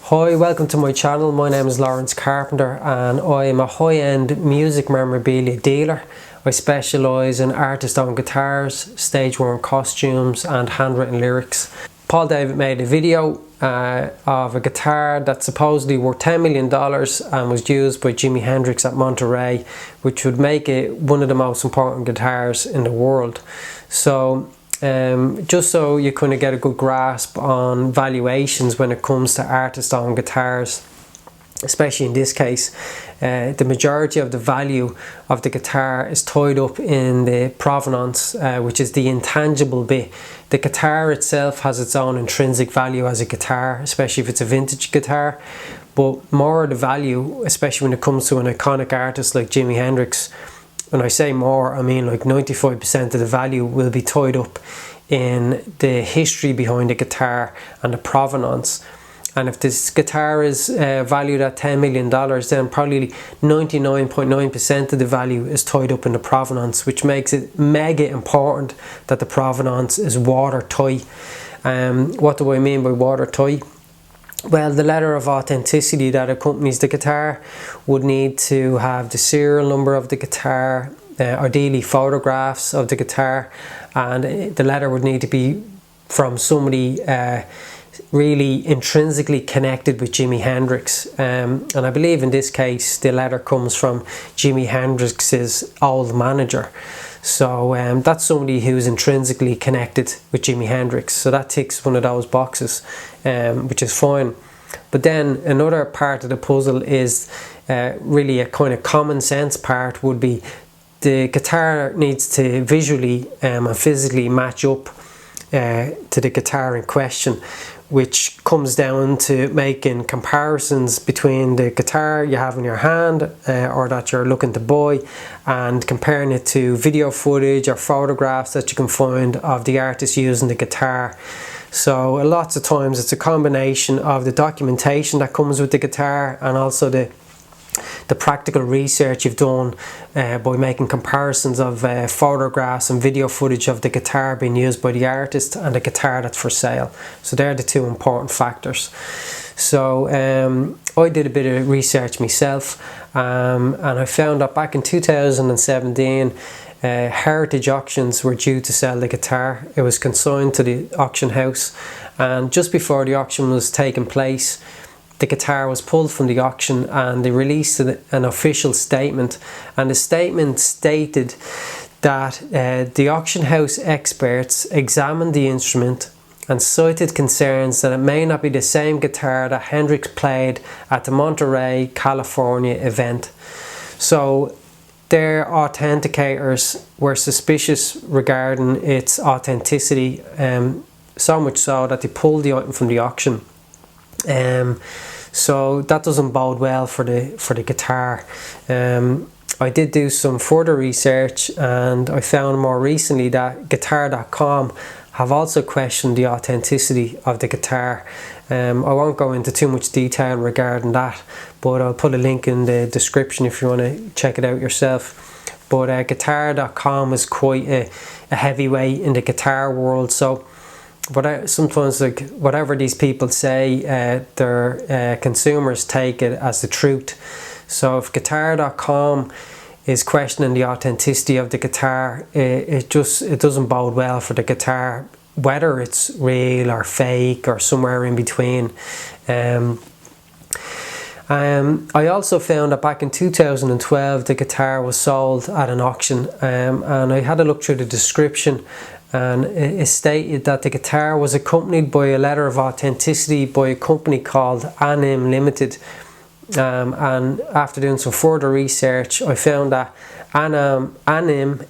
Hi, welcome to my channel. My name is Lawrence Carpenter and I am a high-end music memorabilia dealer. I specialise in artist-owned guitars, stage-worn costumes and handwritten lyrics. Paul David made a video of a guitar that's supposedly worth $10 million and was used by Jimi Hendrix at Monterey, which would make it one of the most important guitars in the world. So just so you kind of get a good grasp on valuations when it comes to artist-owned guitars, especially in this case, the majority of the value of the guitar is tied up in the provenance, which is the intangible bit. The guitar itself has its own intrinsic value as a guitar, especially if it's a vintage guitar, but more of the value, especially when it comes to an iconic artist like Jimi Hendrix. When I say more, I mean like 95% of the value will be tied up in the history behind the guitar and the provenance. And if this guitar is valued at $10 million, then probably 99.9% of the value is tied up in the provenance, which makes it mega important that the provenance is watertight. What do I mean by watertight? Well, the letter of authenticity that accompanies the guitar would need to have the serial number of the guitar, ideally photographs of the guitar, and the letter would need to be from somebody really intrinsically connected with Jimi Hendrix. And I believe in this case the letter comes from Jimi Hendrix's old manager. So that's somebody who's intrinsically connected with Jimi Hendrix. So that ticks one of those boxes, which is fine. But then another part of the puzzle is really a kind of common sense part, would be the guitar needs to visually and physically match up to the guitar in question, which comes down to making comparisons between the guitar you have in your hand or that you're looking to buy, and comparing it to video footage or photographs that you can find of the artist using the guitar. So lots of times it's a combination of the documentation that comes with the guitar and also the practical research you've done by making comparisons of photographs and video footage of the guitar being used by the artist and the guitar that's for sale. So they're the two important factors. So I did a bit of research myself, and I found that back in 2017 Heritage Auctions were due to sell the guitar. It was consigned to the auction house, and just before the auction was taking place, the guitar was pulled from the auction and they released an official statement, and the statement stated that the auction house experts examined the instrument and cited concerns that it may not be the same guitar that Hendrix played at the Monterey, California event. So their authenticators were suspicious regarding its authenticity, so much so that they pulled the item from the auction. So that doesn't bode well for the guitar. I did do some further research and I found more recently that guitar.com have also questioned the authenticity of the guitar. I won't go into too much detail regarding that, but I'll put a link in the description if you want to check it out yourself. But guitar.com is quite a heavyweight in the guitar world, so sometimes, like, whatever these people say, their consumers take it as the truth. So if guitar.com is questioning the authenticity of the guitar, it doesn't bode well for the guitar, whether it's real or fake or somewhere in between. I also found that back in 2012 the guitar was sold at an auction, and I had a look through the description, and it stated that the guitar was accompanied by a letter of authenticity by a company called Anim Limited. And after doing some further research, I found that Anim, ANIM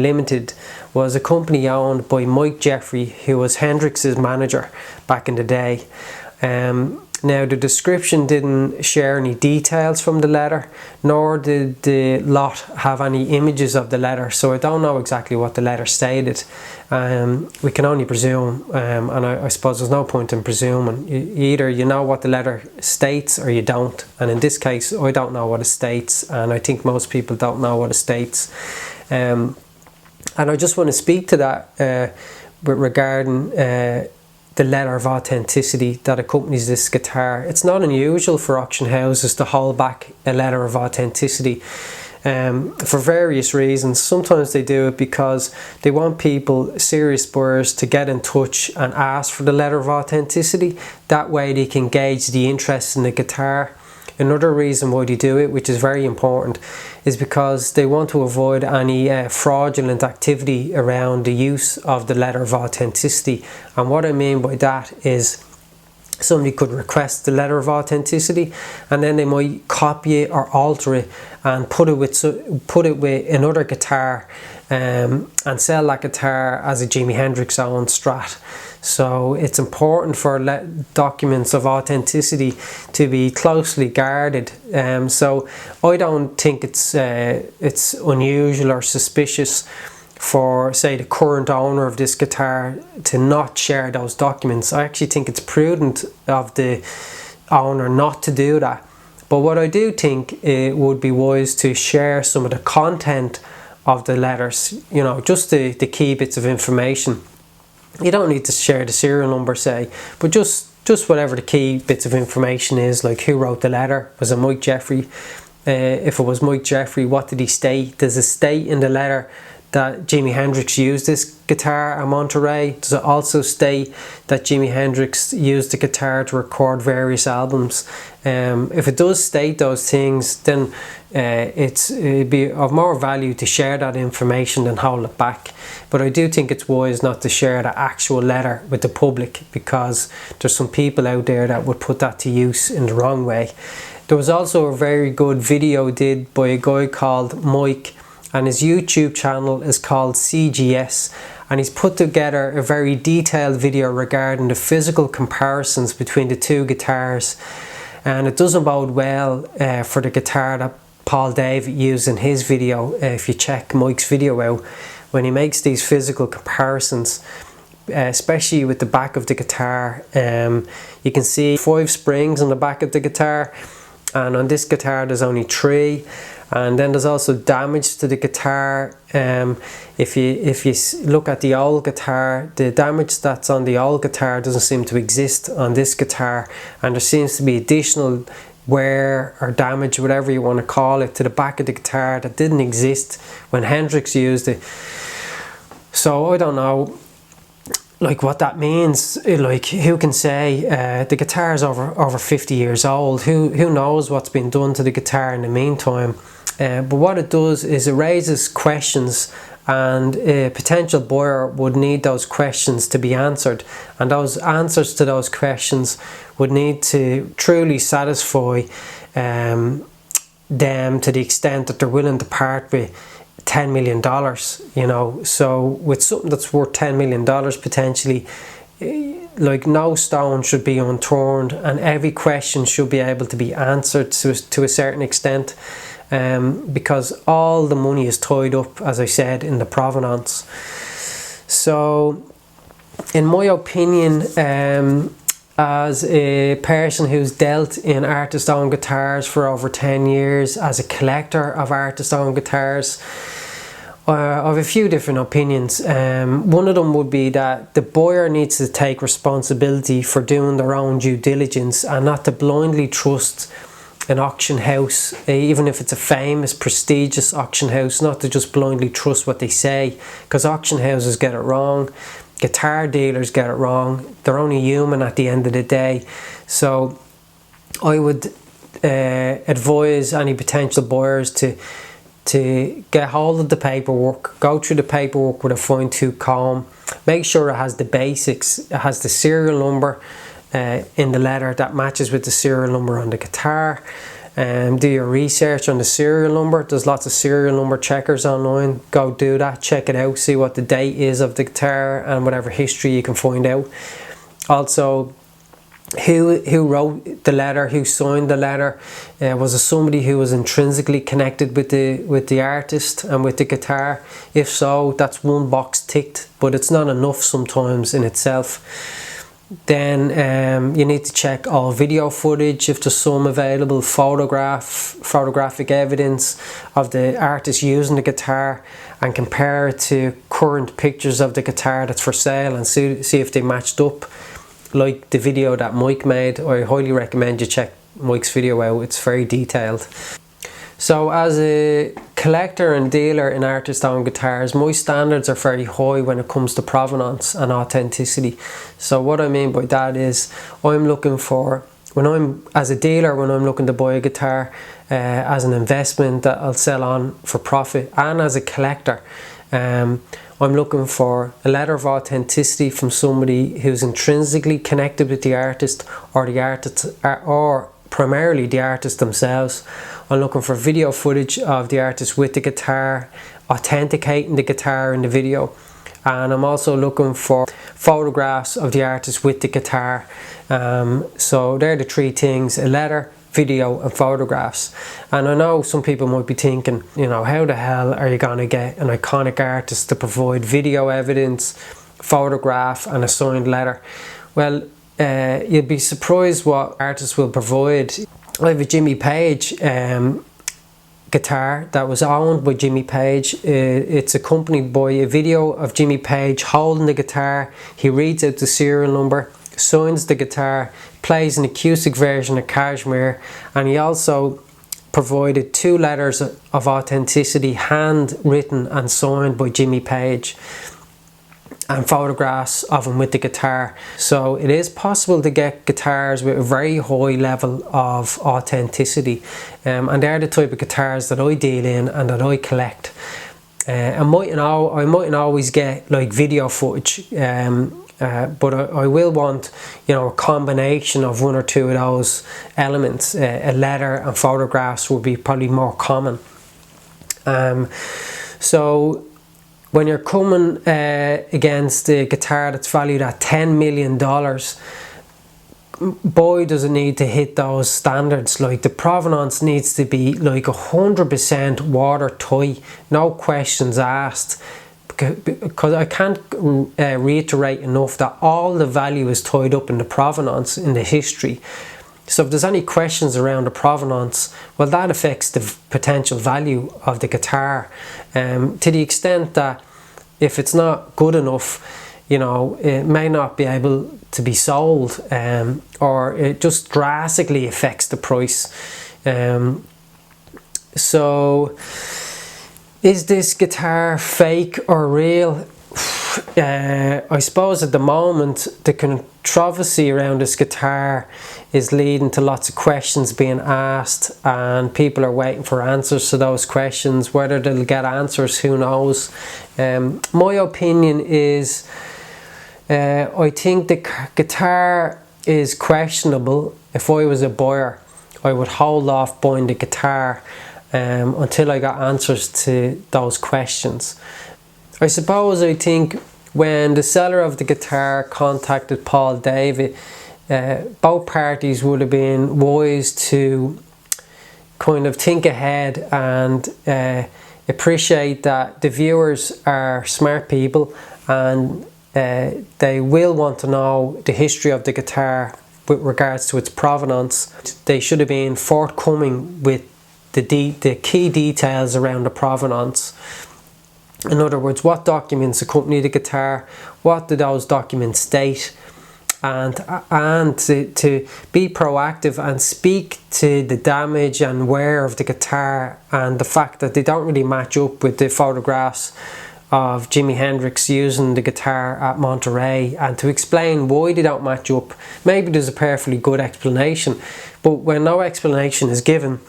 Limited, was a company owned by Mike Jeffrey, who was Hendrix's manager back in the day. Now, the description didn't share any details from the letter, nor did the lot have any images of the letter, so I don't know exactly what the letter stated. We can only presume, and I suppose there's no point in presuming. Either you know what the letter states or you don't, and in this case I don't know what it states, and I think most people don't know what it states. And I just want to speak to that regarding the letter of authenticity that accompanies this guitar. It's not unusual for auction houses to hold back a letter of authenticity for various reasons. Sometimes they do it because they want people, serious buyers, to get in touch and ask for the letter of authenticity. That way they can gauge the interest in the guitar. Another reason why they do it, which is very important, is because they want to avoid any fraudulent activity around the use of the letter of authenticity. And what I mean by that is somebody could request the letter of authenticity and then they might copy it or alter it and put it with another guitar and sell that guitar as a Jimi Hendrix owned Strat. So it's important for documents of authenticity to be closely guarded. So I don't think it's unusual or suspicious for, say, the current owner of this guitar to not share those documents. I actually think it's prudent of the owner not to do that. But what I do think it would be wise to share some of the content of the letters, you know, just the key bits of information. You don't need to share the serial number, say, but just whatever the key bits of information is, like who wrote the letter. Was it Mike Jeffrey? If it was Mike Jeffrey, what did he state? Does it state in the letter that Jimi Hendrix used this guitar at Monterey? Does it also state that Jimi Hendrix used the guitar to record various albums? If it does state those things, then it'd be of more value to share that information than hold it back. But I do think it's wise not to share the actual letter with the public, because there's some people out there that would put that to use in the wrong way. There was also a very good video did by a guy called Mike, and his YouTube channel is called CGS, and he's put together a very detailed video regarding the physical comparisons between the two guitars, and it doesn't bode well for the guitar that Paul David used in his video. If you check Mike's video out, when he makes these physical comparisons, especially with the back of the guitar, you can see 5 springs on the back of the guitar, and on this guitar there's only 3. And then there's also damage to the guitar. If you look at the old guitar, the damage that's on the old guitar doesn't seem to exist on this guitar, and there seems to be additional wear or damage, whatever you want to call it, to the back of the guitar that didn't exist when Hendrix used it. So I don't know, like, what that means. Like, who can say? The guitar is over 50 years old. Who knows what's been done to the guitar in the meantime? But what it does is it raises questions, and a potential buyer would need those questions to be answered, and those answers to those questions would need to truly satisfy them to the extent that they're willing to part with $10 million, you know. So with something that's worth $10 million potentially, like, no stone should be unturned, and every question should be able to be answered to a certain extent, because all the money is tied up, as I said, in the provenance. So in my opinion, as a person who's dealt in artist-owned guitars for over 10 years, as a collector of artist-owned guitars, I have a few different opinions. One of them would be that the buyer needs to take responsibility for doing their own due diligence, and not to blindly trust an auction house, even if it's a famous, prestigious auction house, not to just blindly trust what they say, because auction houses get it wrong, guitar dealers get it wrong, they're only human at the end of the day. So I would advise any potential buyers to get hold of the paperwork, go through the paperwork with a fine-tooth comb, make sure it has the basics, it has the serial number in the letter that matches with the serial number on the guitar. Do your research on the serial number. There's lots of serial number checkers online. Go do that, check it out, see what the date is of the guitar and whatever history you can find out. Also, who wrote the letter, who signed the letter. Was it somebody who was intrinsically connected with the artist and with the guitar? If so, that's one box ticked, but it's not enough sometimes in itself. Then you need to check all video footage, if there's some available, photographic evidence of the artist using the guitar, and compare it to current pictures of the guitar that's for sale, and see if they matched up. like the video that Mike made, I highly recommend you check Mike's video out. It's very detailed. So as a collector and dealer in artist-owned guitars, my standards are very high when it comes to provenance and authenticity. So what I mean by that is, I'm looking for, as a dealer, when I'm looking to buy a guitar as an investment that I'll sell on for profit, and as a collector, I'm looking for a letter of authenticity from somebody who's intrinsically connected with the artist, or the artist, or primarily the artist themselves. I'm looking for video footage of the artist with the guitar, authenticating the guitar in the video. And I'm also looking for photographs of the artist with the guitar. So they're the three things: a letter, video and photographs. And I know some people might be thinking, you know, how the hell are you going to get an iconic artist to provide video evidence, photograph and a signed letter? Well, you'd be surprised what artists will provide. I have a Jimmy Page guitar that was owned by Jimmy Page. It's accompanied by a video of Jimmy Page holding the guitar. He reads out the serial number, signs the guitar, plays an acoustic version of Kashmir, and he also provided 2 letters of authenticity, handwritten and signed by Jimmy Page, and photographs of him with the guitar. So it is possible to get guitars with a very high level of authenticity, and they're the type of guitars that I deal in and that I collect. I mightn't always get like video footage, but I will want, you know, a combination of 1 or 2 of those elements. A letter and photographs would be probably more common. So when you're coming against a guitar that's valued at $10 million, boy does it need to hit those standards. Like, the provenance needs to be like 100% watertight, no questions asked, because I can't reiterate enough that all the value is tied up in the provenance, in the history. So if there's any questions around the provenance, well, that affects the potential value of the guitar, to the extent that if it's not good enough, you know, it may not be able to be sold, or it just drastically affects the price. So is this guitar fake or real? I suppose at the moment the controversy around this guitar is leading to lots of questions being asked, and people are waiting for answers to those questions. Whether they'll get answers, who knows. My opinion is, I think the guitar is questionable. If I was a buyer, I would hold off buying the guitar until I got answers to those questions. I suppose, I think when the seller of the guitar contacted Paul David, both parties would have been wise to kind of think ahead and appreciate that the viewers are smart people, and they will want to know the history of the guitar with regards to its provenance. They should have been forthcoming with the key details around the provenance. In other words, what documents accompany the guitar, what do those documents state, and to be proactive and speak to the damage and wear of the guitar, and the fact that they don't really match up with the photographs of Jimi Hendrix using the guitar at Monterey, and to explain why they don't match up. Maybe there's a perfectly good explanation, but when no explanation is given,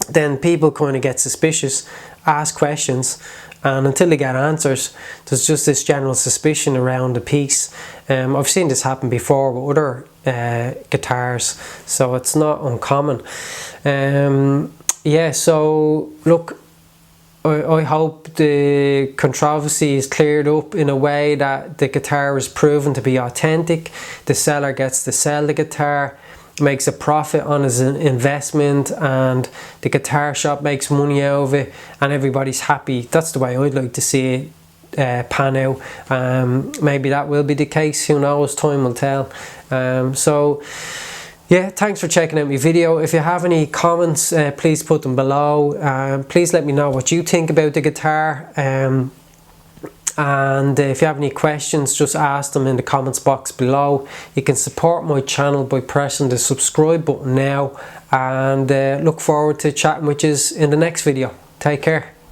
then people kind of get suspicious, ask questions, and until they get answers, there's just this general suspicion around the piece. I've seen this happen before with other guitars, so it's not uncommon. Yeah, so look, I hope the controversy is cleared up in a way that the guitar is proven to be authentic, the seller gets to sell the guitar, makes a profit on his investment, and the guitar shop makes money out of it, and everybody's happy. That's the way I'd like to see it pan out. Maybe that will be the case, who knows, time will tell. So yeah, thanks for checking out my video. If you have any comments, please put them below. Please let me know what you think about the guitar. And if you have any questions, just ask them in the comments box below. You can support my channel by pressing the subscribe button now, and look forward to chatting with you in the next video. Take care.